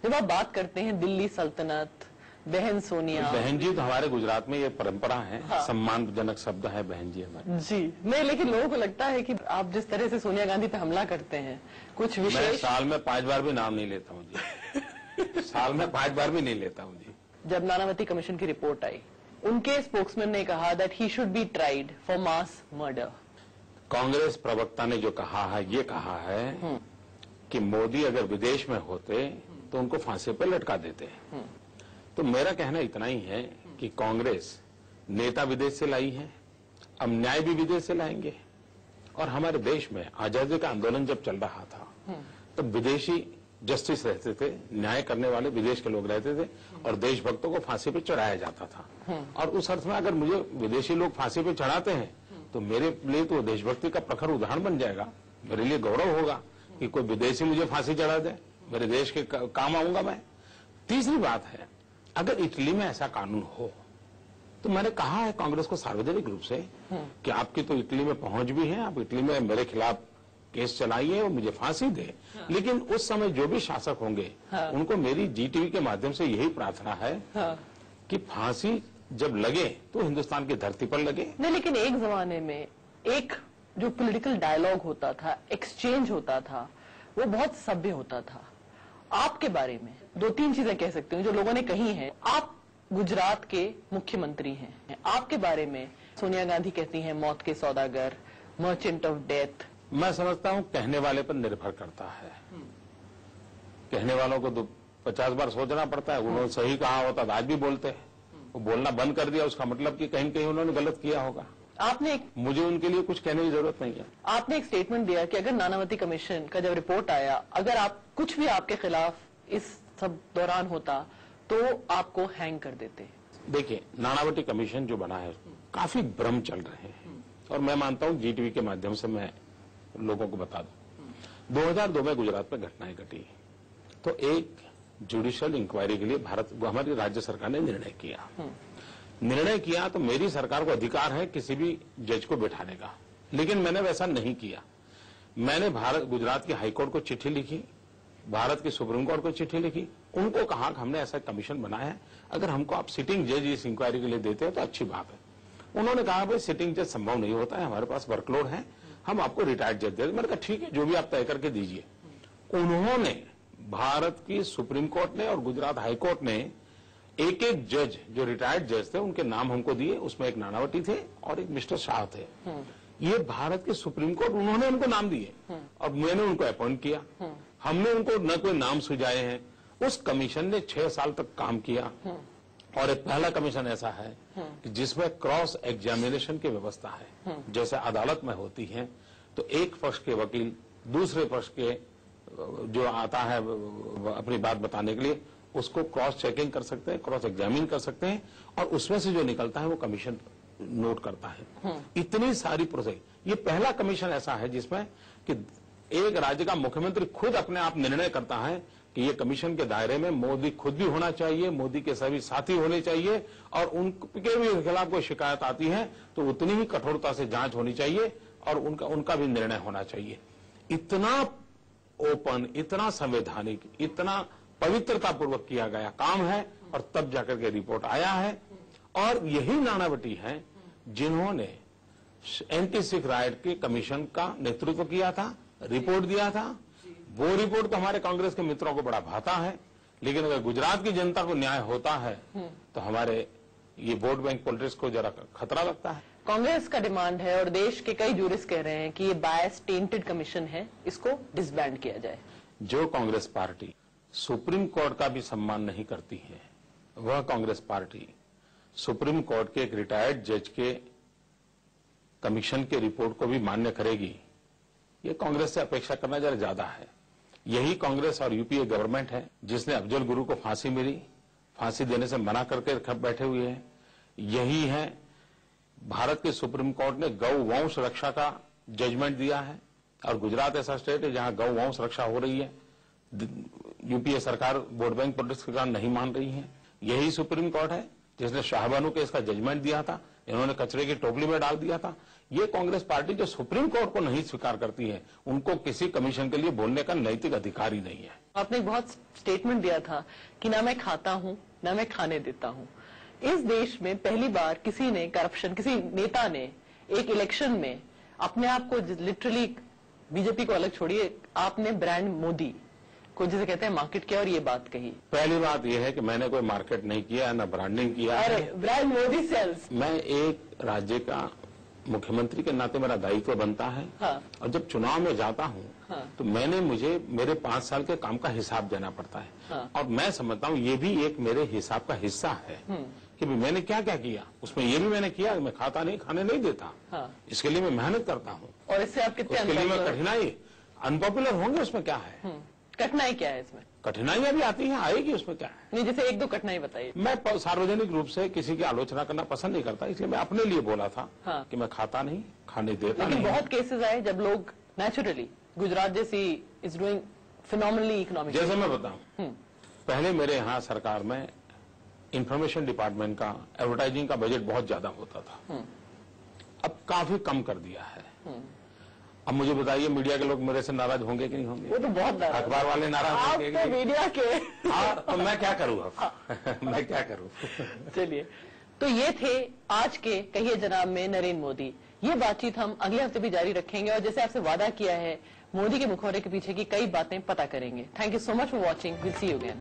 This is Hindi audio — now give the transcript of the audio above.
जब आप बात करते हैं दिल्ली सल्तनत, बहन सोनिया, बहन जी तो हमारे गुजरात में ये परंपरा है। हाँ। सम्मानजनक शब्द है बहन जी हमारे। जी नहीं, लेकिन लोगों को लगता है कि आप जिस तरह से सोनिया गांधी पे हमला करते हैं कुछ विशेष। मैं साल में 5 बार भी नाम नहीं लेता हूँ जी। साल में 5 बार भी नहीं लेता हूँ जी। जब नानावती कमीशन की रिपोर्ट आई, उनके स्पोक्समैन ने कहा that he should be tried for mass murder. Congress प्रवक्ता ने जो कहा है, ये कहा है कि मोदी अगर विदेश में होते तो उनको फांसी पर लटका देते। तो मेरा कहना इतना ही है कि कांग्रेस नेता विदेश से लाई है, अब न्याय भी विदेश से लाएंगे। और हमारे देश में आजादी का आंदोलन जब चल रहा था तब विदेशी जस्टिस रहते थे, न्याय करने वाले विदेश के लोग रहते थे और देशभक्तों को फांसी पे चढ़ाया जाता था। और उस अर्थ में अगर मुझे विदेशी लोग फांसी पे चढ़ाते हैं तो मेरे लिए तो देशभक्ति का प्रखर उदाहरण बन जाएगा। मेरे लिए गौरव होगा कि कोई विदेशी मुझे फांसी चढ़ा दे, मेरे देश के काम आऊंगा मैं। तीसरी बात है, अगर इटली में ऐसा कानून हो तो मैंने कहा है कांग्रेस को सार्वजनिक रूप से कि आपकी तो इटली में पहुंच भी है, आप इटली में मेरे खिलाफ केस चलाइए और मुझे फांसी दे। लेकिन उस समय जो भी शासक होंगे उनको मेरी जीटीवी के माध्यम से यही प्रार्थना है कि फांसी जब लगे तो हिंदुस्तान की धरती पर लगे। नहीं, लेकिन एक जमाने में एक जो पॉलिटिकल डायलॉग होता था, एक्सचेंज होता था, वो बहुत सभ्य होता था। आपके बारे में 2-3 चीजें कह सकते हूँ जो लोगों ने कही हैं। आप गुजरात के मुख्यमंत्री हैं, आपके बारे में सोनिया गांधी कहती हैं मौत के सौदागर, मर्चेंट ऑफ डेथ। मैं समझता हूँ कहने वाले पर निर्भर करता है। कहने वालों को तो 50 बार सोचना पड़ता है। उन्होंने सही कहा होता तो आज भी बोलते हैं, वो बोलना बंद कर दिया उसका मतलब कि कहीं न कहीं उन्होंने गलत किया होगा। मुझे उनके लिए कुछ कहने की जरूरत नहीं है। आपने एक स्टेटमेंट दिया कि अगर नानावती कमीशन का जब रिपोर्ट आया, अगर आप कुछ भी आपके खिलाफ इस सब दौरान होता तो आपको हैंग कर देते। देखिए, नानावती कमीशन जो बना है काफी भ्रम चल रहे हैं और मैं मानता हूं जीटीवी के माध्यम से मैं लोगों को बता दूं। 2002 में गुजरात में घटनाएं घटी तो एक जुडिशियल इंक्वायरी के लिए हमारी राज्य सरकार ने निर्णय किया तो मेरी सरकार को अधिकार है किसी भी जज को बैठाने का, लेकिन मैंने वैसा नहीं किया। मैंने गुजरात की हाईकोर्ट को चिट्ठी लिखी, भारत की सुप्रीम कोर्ट को चिट्ठी लिखी, उनको कहा कि हमने ऐसा कमीशन बनाया है, अगर हमको आप सिटिंग जज इस इंक्वायरी के लिए देते हो तो अच्छी बात है। उन्होंने कहा भाई सिटिंग जज संभव नहीं होता है, हमारे पास वर्कलोड है, हम आपको रिटायर्ड जज दे। मैंने कहा ठीक है, जो भी आप तय करके दीजिए। उन्होंने, भारत की सुप्रीम कोर्ट ने और गुजरात हाईकोर्ट ने एक एक जज जो रिटायर्ड जज थे उनके नाम हमको दिए। उसमें एक नानावती थे और एक मिस्टर शाह थे। ये भारत के सुप्रीम कोर्ट, उन्होंने उनको नाम दिए और मैंने उनको अपॉइंट किया। हमने उनको न कोई नाम सुझाए हैं। उस कमीशन ने 6 साल तक काम किया और एक पहला कमीशन ऐसा है कि जिसमें क्रॉस एग्जामिनेशन की व्यवस्था है, जैसे अदालत में होती है। तो एक पक्ष के वकील दूसरे पक्ष के जो आता है अपनी बात बताने के लिए, उसको क्रॉस चेकिंग कर सकते हैं, क्रॉस एग्जामिन कर सकते हैं और उसमें से जो निकलता है वो कमीशन नोट करता है। इतनी सारी प्रोसेस, ये पहला कमीशन ऐसा है जिसमें कि एक राज्य का मुख्यमंत्री खुद अपने आप निर्णय करता है कि ये कमीशन के दायरे में मोदी खुद भी होना चाहिए, मोदी के सभी साथी होने चाहिए और उनके भी खिलाफ कोई शिकायत आती है तो उतनी ही कठोरता से जांच होनी चाहिए और उनका भी निर्णय होना चाहिए। इतना ओपन, इतना संवैधानिक, इतना पवित्रतापूर्वक किया गया काम है और तब जाकर के रिपोर्ट आया है। और यही नानावती हैं जिन्होंने एंटी सिख राइट के कमीशन का नेतृत्व किया था, रिपोर्ट दिया था। वो रिपोर्ट तो हमारे कांग्रेस के मित्रों को बड़ा भाता है, लेकिन अगर गुजरात की जनता को न्याय होता है तो हमारे ये वोट बैंक पॉलिटिक्स को जरा खतरा लगता है। कांग्रेस का डिमांड है और देश के कई जूरिस्ट कह रहे हैं कि ये बायस टेंटेड कमीशन है, इसको डिसबैंड किया जाए। जो कांग्रेस पार्टी सुप्रीम कोर्ट का भी सम्मान नहीं करती है, वह कांग्रेस पार्टी सुप्रीम कोर्ट के एक रिटायर्ड जज के कमीशन के रिपोर्ट को भी मान्य करेगी, ये कांग्रेस से अपेक्षा करना जरा ज्यादा है। यही कांग्रेस और यूपीए गवर्नमेंट है जिसने अफजल गुरु को फांसी मिली, फांसी देने से मना करके बैठे हुए हैं। यही है भारत के सुप्रीम कोर्ट ने गौ वंश रक्षा का जजमेंट दिया है और गुजरात ऐसा स्टेट है जहां गौ वंश रक्षा हो रही है। यूपीए सरकार वोट बैंक पॉलिटिक्स के कारण नहीं मान रही है। यही सुप्रीम कोर्ट है जिसने शाहबानू केस का जजमेंट दिया था, इन्होंने कचरे की टोकरी में डाल दिया था। ये कांग्रेस पार्टी जो सुप्रीम कोर्ट को नहीं स्वीकार करती है, उनको किसी कमीशन के लिए बोलने का नैतिक अधिकार ही नहीं है। आपने एक बहुत स्टेटमेंट दिया था कि ना मैं खाता हूं ना मैं खाने देता हूं। इस देश में पहली बार किसी ने करप्शन, किसी नेता ने एक इलेक्शन में अपने आप को लिटरली, बीजेपी को अलग छोड़िए, आपने ब्रांड मोदी को जिसे कहते हैं मार्केट किया और ये बात कही। पहली बात यह है कि मैंने कोई मार्केट नहीं किया, ना ब्रांडिंग किया। अरे ब्रांड मोदी सेल्स। मैं एक राज्य का मुख्यमंत्री के नाते मेरा दायित्व बनता है। हाँ। और जब चुनाव में जाता हूँ, हाँ। तो मुझे मेरे 5 साल के काम का हिसाब देना पड़ता है। हाँ। और मैं समझता हूँ ये भी एक मेरे हिसाब का हिस्सा है कि मैंने क्या क्या किया। उसमें ये भी मैंने किया, मैं खाता नहीं, खाने नहीं देता। हाँ। इसके लिए मैं मेहनत करता हूँ। और इससे आप कितने उसके लिए मैं कठिनाई, अनपॉपुलर होंगे, उसमें क्या है? कठिनाई क्या है इसमें? कठिनाइयां भी आती हैं, आएगी, उसमें क्या है? नहीं, जैसे 1-2 कठिनाई बताइए। मैं सार्वजनिक रूप से किसी की आलोचना करना पसंद नहीं करता, इसलिए मैं अपने लिए बोला था। हाँ। कि मैं खाता नहीं, खाने देता लेकिन नहीं। बहुत केसेस आए जब लोग नेचुरली, गुजरात जैसी इज डूइंग फिनोमिनली इकोनॉमिक। जैसे मैं बताऊं, पहले मेरे यहाँ सरकार में इंफॉर्मेशन डिपार्टमेंट का, एडवर्टाइजिंग का बजट बहुत ज्यादा होता था। अब काफी कम कर दिया है। अब मुझे बताइए, मीडिया के लोग मेरे से नाराज होंगे कि नहीं होंगे? वो तो बहुत नाराज, अखबार वाले नाराज आप होंगे तो मीडिया के। हाँ, तो मैं क्या करूँ अब? मैं क्या करूँ? चलिए, तो ये थे आज के कहिए जनाब में नरेंद्र मोदी। ये बातचीत हम अगले हफ्ते भी जारी रखेंगे और जैसे आपसे वादा किया है, मोदी के मुखौरे के पीछे की कई बातें पता करेंगे। Thank you so much for watching. Will see you again.